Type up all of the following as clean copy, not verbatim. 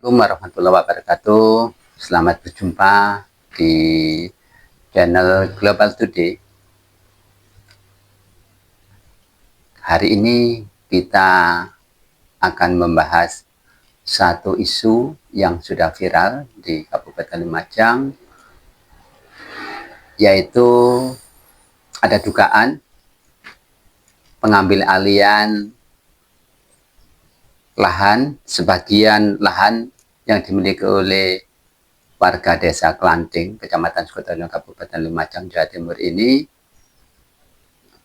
Assalamualaikum warahmatullahi wabarakatuh. Selamat berjumpa di channel Global Today. Hari ini kita akan membahas satu isu yang sudah viral di Kabupaten Lumajang, yaitu ada dugaan pengambil alihan lahan, sebagian lahan yang dimiliki oleh warga desa Klanting, Kecamatan Sukodono, Kabupaten Lumajang, Jawa Timur ini.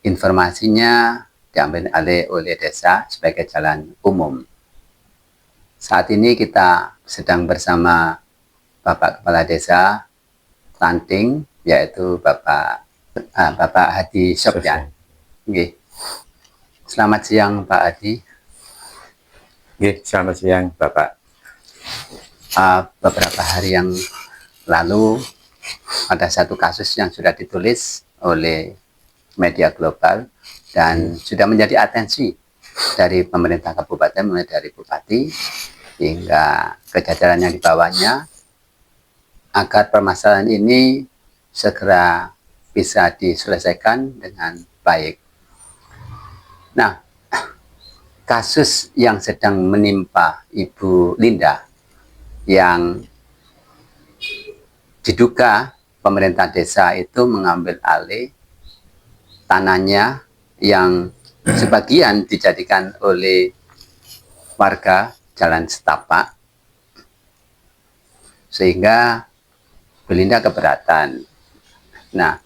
Informasinya diambil alih oleh desa sebagai jalan umum. Saat ini kita sedang bersama Bapak Kepala Desa Klanting, yaitu Bapak Hadi Sofyan. Okay. Selamat siang Pak Hadi. Selamat siang Bapak. Beberapa hari yang lalu ada satu kasus yang sudah ditulis oleh media global dan sudah menjadi atensi dari pemerintah kabupaten, mulai dari bupati hingga kejajaran yang di bawahnya, agar permasalahan ini segera bisa diselesaikan dengan baik. Nah, kasus yang sedang menimpa Ibu Linda yang diduga pemerintah desa itu mengambil alih tanahnya yang sebagian dijadikan oleh warga jalan setapak, sehingga Belinda keberatan. Nah,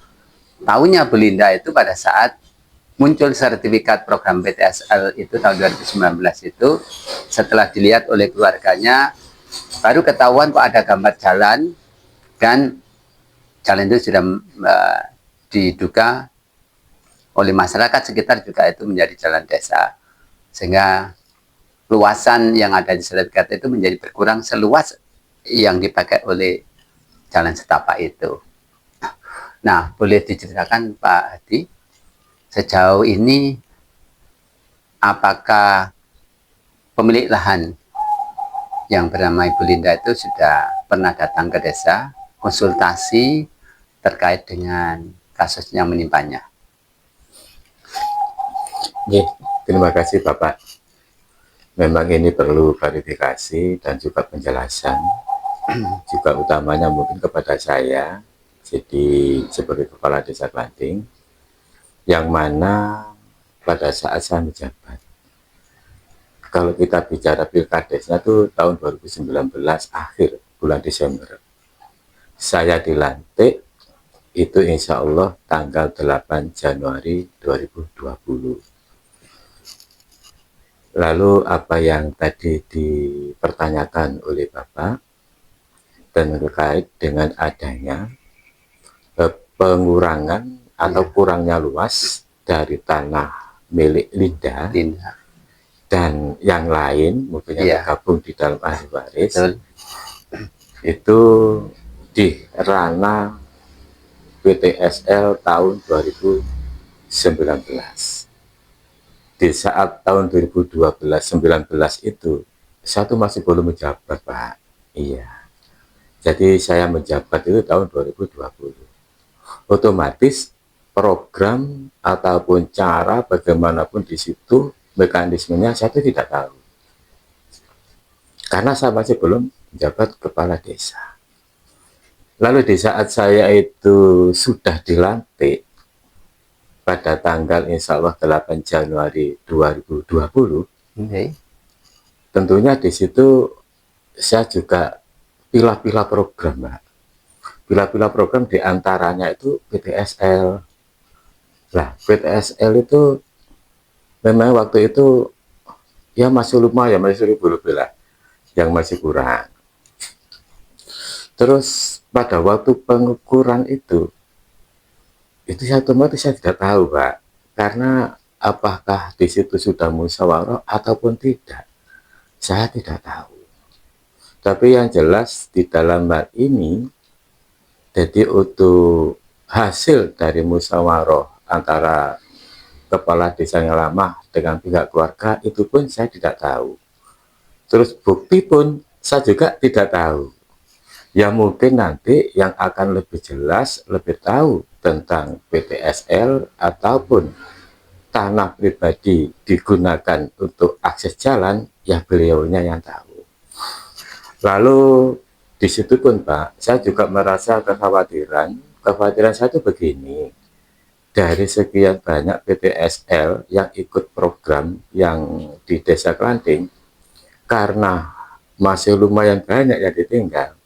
tahunya Belinda itu pada saat muncul sertifikat program PTSL itu tahun 2019 itu, setelah dilihat oleh keluarganya, baru ketahuan kok ada gambar jalan, dan jalan itu sudah diduga oleh masyarakat sekitar juga itu menjadi jalan desa, sehingga luasan yang ada di sertifikat itu menjadi berkurang seluas yang dipakai oleh jalan setapak itu. Nah, boleh diceritakan Pak Hadi, sejauh ini apakah pemilik lahan yang bernama Ibu Linda itu sudah pernah datang ke desa konsultasi terkait dengan kasus yang menimpanya? Terima kasih Bapak. Memang ini perlu klarifikasi dan juga penjelasan, juga utamanya mungkin kepada saya, jadi sebagai Kepala Desa Klanting, yang mana pada saat saya menjabat, kalau kita bicara pilkadesnya itu tahun 2019 akhir bulan Desember, saya dilantik itu insya Allah tanggal 8 Januari 2020. Lalu apa yang tadi dipertanyakan oleh Bapak dan terkait dengan adanya pengurangan atau kurangnya luas dari tanah milik Linda dan yang lain mungkin yang tergabung di dalam ahli waris, itu di ranah PTSL tahun 2019. Di saat tahun 2012-19 itu satu masih belum menjabat Pak. Iya. Jadi saya menjabat itu tahun 2020. Otomatis program ataupun cara bagaimanapun di situ mekanismenya saya tidak tahu. Karena saya masih belum menjabat kepala desa. Lalu di saat saya itu sudah dilantik pada tanggal insya Allah 8 Januari 2020, tentunya di situ saya juga pilah-pilah program, Mbak. Pilah-pilah program diantaranya itu PTSL. Nah, PTSL itu memang waktu itu ya masih lumayan, masih lebih lah, yang masih kurang. Terus pada waktu pengukuran itu saya otomatis saya tidak tahu Pak, karena apakah di situ sudah musyawarah ataupun tidak, saya tidak tahu. Tapi yang jelas di dalam hal ini, jadi untuk hasil dari musyawarah antara kepala desa yang lama dengan pihak keluarga itu pun saya tidak tahu. Terus bukti pun saya juga tidak tahu. Ya mungkin nanti yang akan lebih jelas, lebih tahu tentang PTSL ataupun tanah pribadi digunakan untuk akses jalan, ya beliaunya yang tahu. Lalu di situ pun Pak, saya juga merasa kekhawatiran saya itu begini, dari sekian banyak PTSL yang ikut program yang di Desa Klanting, karena masih lumayan banyak yang ditinggal,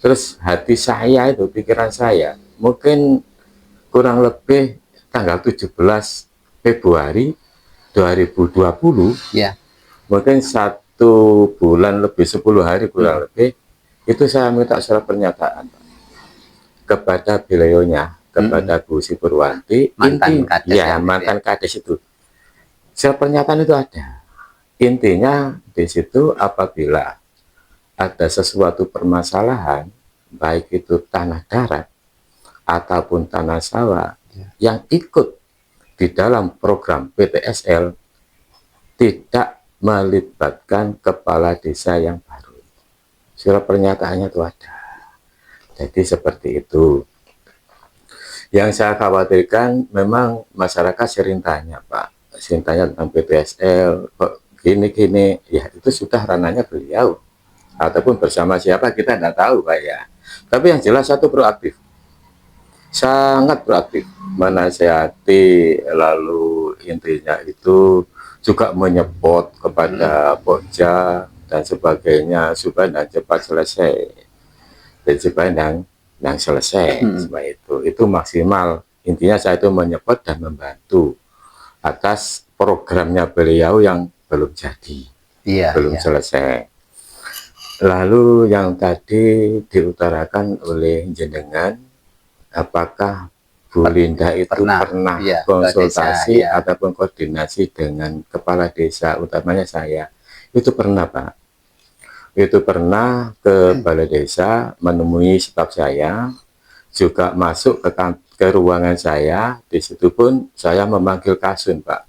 terus hati saya itu, pikiran saya, mungkin kurang lebih tanggal 17 Februari 2020, Ya. mungkin 1 bulan lebih, 10 hari kurang lebih, itu saya minta surat pernyataan kepada beliaunya, kepada Bu Sri Purwanti, Mantan kades ya, mantan kades itu. Surat pernyataan itu ada. Intinya di situ, apabila ada sesuatu permasalahan, baik itu tanah darat ataupun tanah sawah yang ikut di dalam program PTSL, tidak melibatkan kepala desa yang baru. Surat pernyataannya itu ada. Jadi seperti itu. Yang saya khawatirkan, memang masyarakat sering tanya Pak, sering tanya tentang PTSL, kok gini-gini, ya itu sudah ranahnya beliau. Ataupun bersama siapa kita tidak tahu Pak ya. Tapi yang jelas satu proaktif, sangat proaktif menasihati, lalu intinya itu juga menyebut kepada Pokja dan sebagainya supaya cepat selesai, dan supaya dan selesai supaya itu maksimal. Intinya saya itu menyebut dan membantu atas programnya beliau yang belum jadi, belum selesai. Lalu yang tadi diutarakan oleh jenengan, apakah Bu Linda itu pernah konsultasi ataupun koordinasi dengan kepala desa, utamanya saya? Itu pernah Pak. Itu pernah ke balai desa, menemui staf saya, juga masuk ke ruangan saya. Di situ pun saya memanggil Kasun Pak,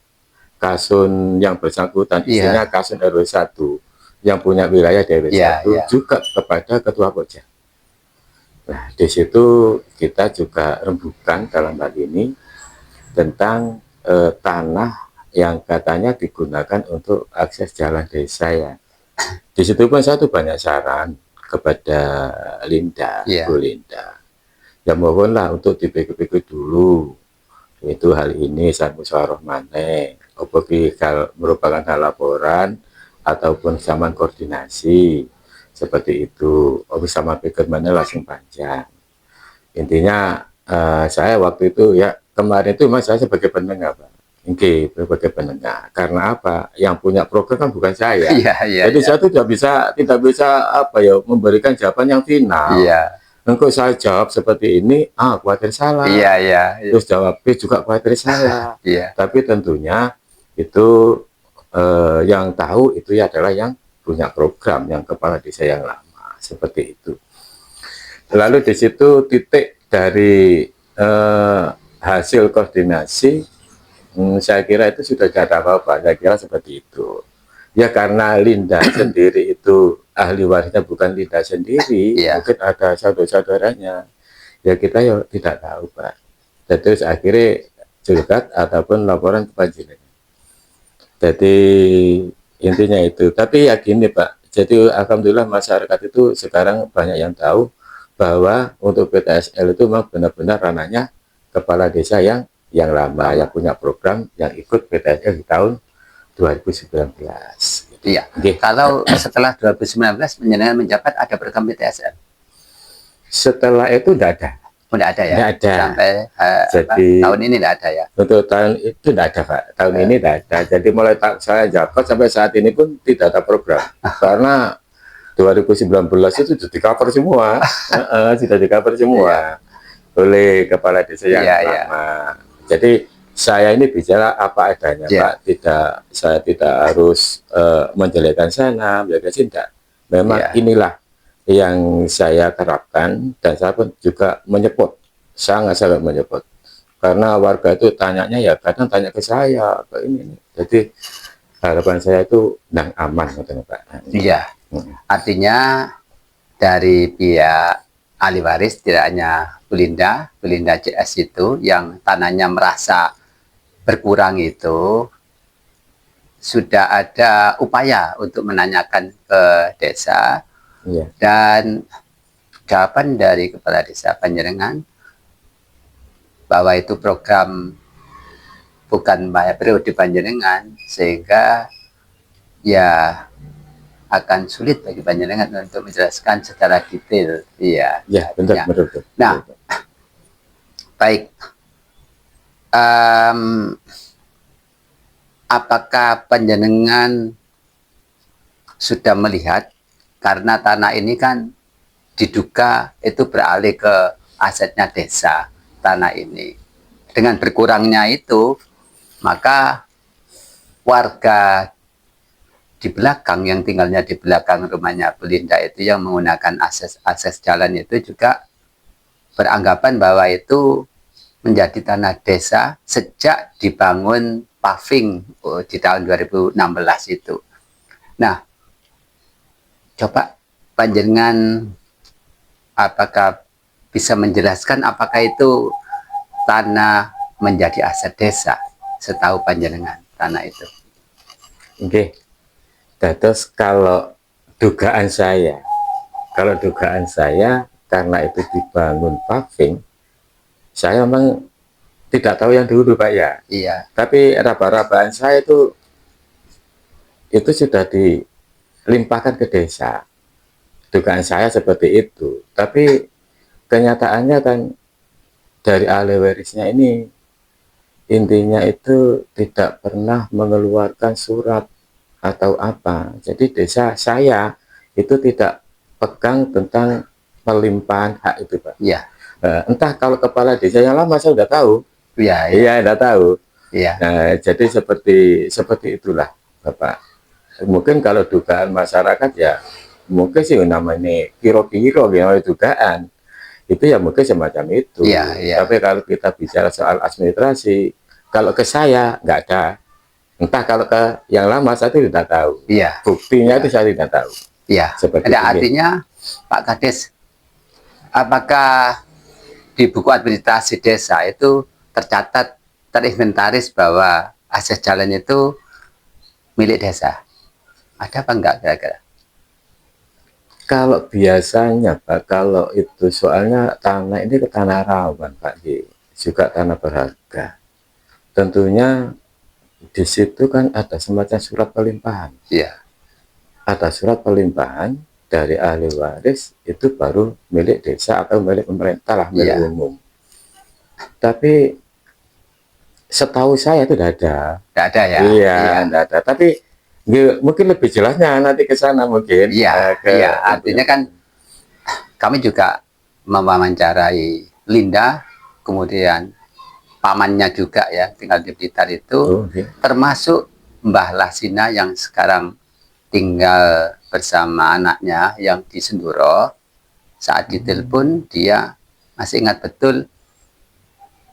Kasun yang bersangkutan, isinya Kasun RW 1 yang punya wilayah RW 1, juga kepada Ketua Pokja. Nah, di situ kita juga rembukan dalam hal ini tentang tanah yang katanya digunakan untuk akses jalan desa ya. Di situ pun saya tuh banyak saran kepada Linda, Bu Linda. Ya mohonlah untuk dipikir-pikir dulu. Itu hal ini saya musyawarah maneh. Apabila merupakan hal laporan ataupun zaman koordinasi seperti itu, sama pikir mana langsung panjang. Intinya saya waktu itu ya, kemarin itu mas saya sebagai pendengar Pak. Sebagai pendengar. Karena apa? Yang punya program kan bukan saya. Jadi saya tuh tidak bisa apa ya, memberikan jawaban yang final. Engkau saya jawab seperti ini, khawatir salah. Terus jawab B juga khawatir salah. Tapi tentunya itu yang tahu itu ya adalah yang punya program, yang kepala desa yang lama, seperti itu. Lalu di situ titik dari hasil koordinasi, saya kira itu sudah tidak ada apa-apa. Saya kira seperti itu. Ya karena Linda sendiri itu ahli warisnya bukan Linda sendiri, mungkin ada saudara-saudaranya. Ya kita ya tidak tahu Pak. Dan terus akhirnya curhat ataupun laporan ke panjenengan. Jadi intinya itu. Tapi ya gini Pak, jadi alhamdulillah masyarakat itu sekarang banyak yang tahu bahwa untuk PTSL itu memang benar-benar ranahnya kepala desa yang lama, yang punya program, yang ikut PTSL di tahun 2019. Iya. Kalau setelah 2019 menjabat ada program PTSL? Setelah itu tidak ada. Tidak ada ya? Tidak ada. Sampai jadi, tahun ini tidak ada ya? Untuk tahun itu tidak ada Pak. Tahun ini tidak ada. Jadi mulai saya jabat sampai saat ini pun tidak ada program. Karena 2019 itu sudah di-cover semua. Sudah di-cover semua. Oleh kepala desa yang lama. Jadi saya ini bicara apa adanya Pak. Saya tidak harus menjelekkan sana, tidak. Memang inilah yang saya terapkan, dan saya pun juga menyebut, sangat-sangat menyebut. Karena warga itu tanyanya ya kadang tanya ke saya, ke ini. Jadi harapan saya itu aman, Pak. Iya. Artinya dari pihak ahli waris, tidak hanya Belinda CS itu yang tanahnya merasa berkurang itu, sudah ada upaya untuk menanyakan ke desa, Iya. dan jawaban dari Kepala Desa Panjenengan bahwa itu program bukan periode Panjenengan, sehingga ya akan sulit bagi Panjenengan untuk menjelaskan secara detail. Iya, Ya, benar, ya. benar, benar. Nah, baik. Apakah Panjenengan sudah melihat, karena tanah ini kan diduga itu beralih ke asetnya desa, tanah ini. Dengan berkurangnya itu, maka warga di belakang yang tinggalnya di belakang rumahnya Belinda itu yang menggunakan akses jalan itu juga beranggapan bahwa itu menjadi tanah desa sejak dibangun paving di tahun 2016 itu. Nah, coba Panjenengan apakah bisa menjelaskan apakah itu tanah menjadi aset desa setahu Panjenengan tanah itu? Oke. Terus kalau dugaan saya karena itu dibangun paving, saya memang tidak tahu yang dulu Pak ya. Iya. Tapi raba-rabaan saya itu sudah dilimpahkan ke desa. Dugaan saya seperti itu. Tapi kenyataannya kan dari ahli warisnya ini intinya itu tidak pernah mengeluarkan surat atau apa. Jadi desa saya itu tidak pegang tentang pelimpahan hak itu Pak. Iya. Entah kalau kepala desa yang lama saya sudah tahu. Iya, Iya, tidak tahu. Iya. Nah, jadi seperti itulah Bapak. Mungkin kalau dugaan masyarakat ya mungkin sih namanya kiro-kiro ya dugaan. Itu ya mungkin semacam itu. Iya, iya. Tapi kalau kita bicara soal administrasi, kalau ke saya nggak ada. Entah kalau ke yang lama saya tidak tahu. Iya. Buktinya itu saya tidak tahu. Iya. Seperti Ada ini. artinya Pak Kades, apakah di buku administrasi desa itu tercatat, terinventaris bahwa akses jalan itu milik desa? Ada apa enggak kira-kira? Kalau biasanya Pak, kalau itu soalnya tanah ini ke tanah rawan Pak, juga tanah berharga. Tentunya di situ kan ada semacam surat pelimpahan. Iya. Ada surat pelimpahan dari ahli waris itu baru milik desa atau milik pemerintah lah, milik umum. Tapi setahu saya itu tidak ada. Tidak ada ya? Iya, tidak ada. Tapi mungkin lebih jelasnya nanti ke sana mungkin. Iya, iya. Artinya kan kami juga mewawancarai Linda, kemudian pamannya juga ya, tinggal di Blitar itu, termasuk Mbah Lasina yang sekarang tinggal bersama anaknya yang di Senduro. Saat ditelepon dia masih ingat betul,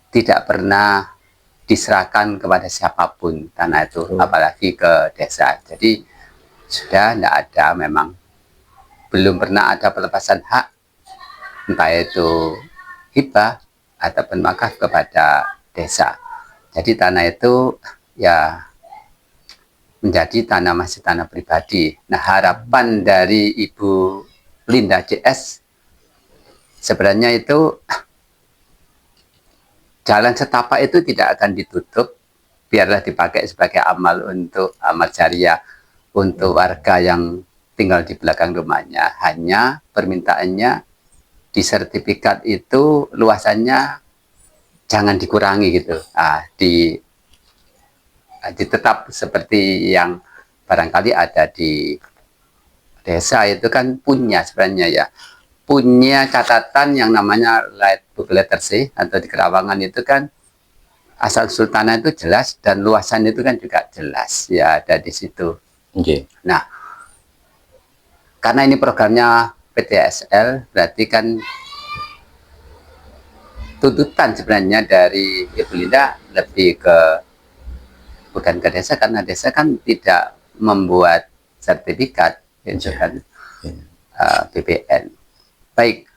tidak pernah diserahkan kepada siapapun tanah itu, apalagi ke desa. Jadi sudah tidak ada, memang belum pernah ada pelepasan hak, entah itu hibah ataupun wakaf kepada desa. Jadi tanah itu ya menjadi tanah, masih tanah pribadi. Nah, harapan dari Ibu Linda CS sebenarnya itu jalan setapak itu tidak akan ditutup, biarlah dipakai sebagai amal untuk amal jariah untuk warga yang tinggal di belakang rumahnya. Hanya permintaannya di sertifikat itu luasannya jangan dikurangi gitu. Tetap seperti yang barangkali ada di desa itu kan punya sebenarnya ya. Punya catatan yang namanya book letter C atau di Kerawangan itu kan asal sultanah itu jelas dan luasan itu kan juga jelas ya, ada di situ. Nah, karena ini programnya PTSL, berarti kan tuntutan sebenarnya dari Ibu Linda lebih ke, bukan ke desa, karena desa kan tidak membuat sertifikat diunjukkan Iya. BPN. Baik,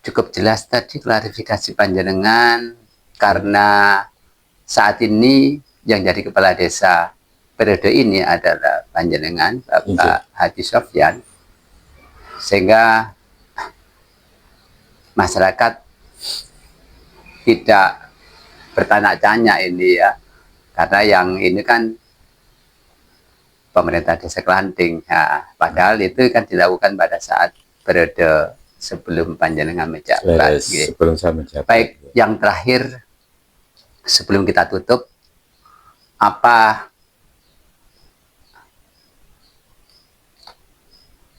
cukup jelas tadi klarifikasi panjenengan, karena saat ini yang jadi kepala desa periode ini adalah panjenengan Bapak Hadi Sofyan, sehingga masyarakat tidak bertanya-tanya ini ya, karena yang ini kan pemerintah desa Klanting. Nah, padahal itu kan dilakukan pada saat periode sebelum panjenengan menjabat. Sebelum saya menjabat. Baik, yang terakhir sebelum kita tutup, apa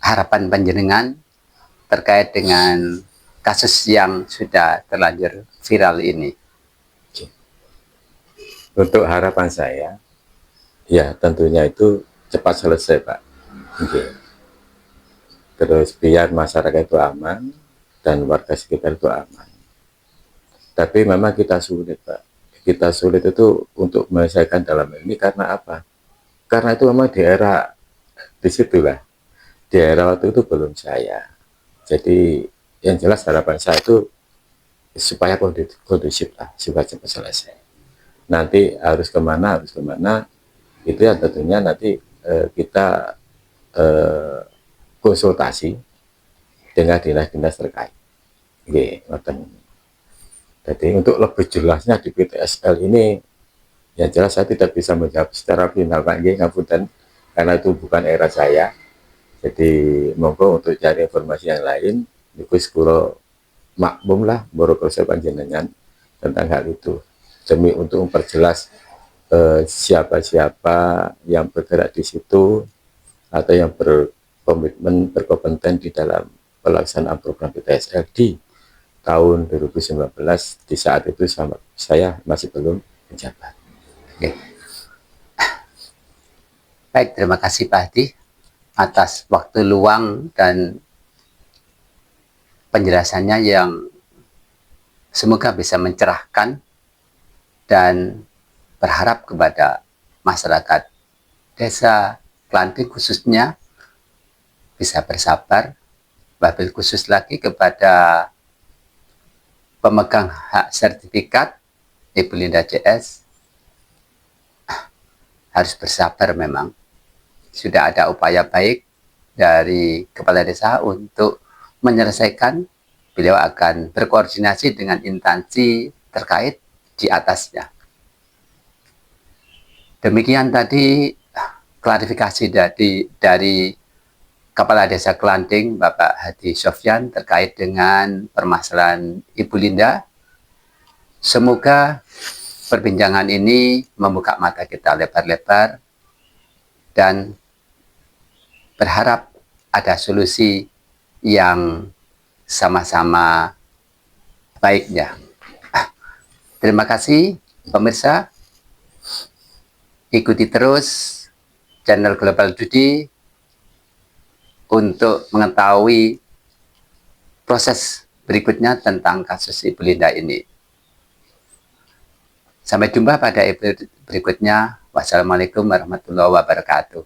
harapan panjenengan terkait dengan kasus yang sudah terlanjur viral ini? Untuk harapan saya, ya tentunya itu cepat selesai, Pak. Okay. Terus biar masyarakat itu aman dan warga sekitar itu aman. Tapi memang kita sulit, Pak. Kita sulit itu untuk menyelesaikan dalam ini karena apa? Karena itu memang di era disitulah. Di era waktu itu belum saya. Jadi yang jelas harapan saya itu supaya kondusif lah, supaya cepat selesai. Nanti harus kemana, itu yang tentunya nanti kita konsultasi dengan dinas-dinas terkait. Oke, jadi untuk lebih jelasnya di PTSL ini, yang jelas saya tidak bisa menjawab secara final, Pak. Ngapunten, karena itu bukan era saya. Jadi monggo untuk cari informasi yang lain, niku kula makmum lah, borokoso panjenengan tentang hal itu. Demi untuk memperjelas siapa-siapa yang bergerak di situ atau yang berkomitmen, berkompeten di dalam pelaksanaan program PTSL di tahun 2019. Di saat itu saya masih belum menjabat. Oke. Baik, terima kasih Pak Hadi atas waktu luang dan penjelasannya yang semoga bisa mencerahkan, dan berharap kepada masyarakat desa Klanting khususnya bisa bersabar, wabil khusus lagi kepada pemegang hak sertifikat Ibu Linda CS, harus bersabar. Memang sudah ada upaya baik dari kepala desa untuk menyelesaikan. Beliau akan berkoordinasi dengan instansi terkait di atasnya. Demikian tadi klarifikasi dari Kepala Desa Klanting Bapak Hadi Sofyan terkait dengan permasalahan Ibu Linda. Semoga perbincangan ini membuka mata kita lebar-lebar dan berharap ada solusi yang sama-sama baiknya. Terima kasih pemirsa. Ikuti terus channel Global Duty untuk mengetahui proses berikutnya tentang kasus Ibu Linda ini. Sampai jumpa pada episode berikutnya. Wassalamualaikum warahmatullahi wabarakatuh.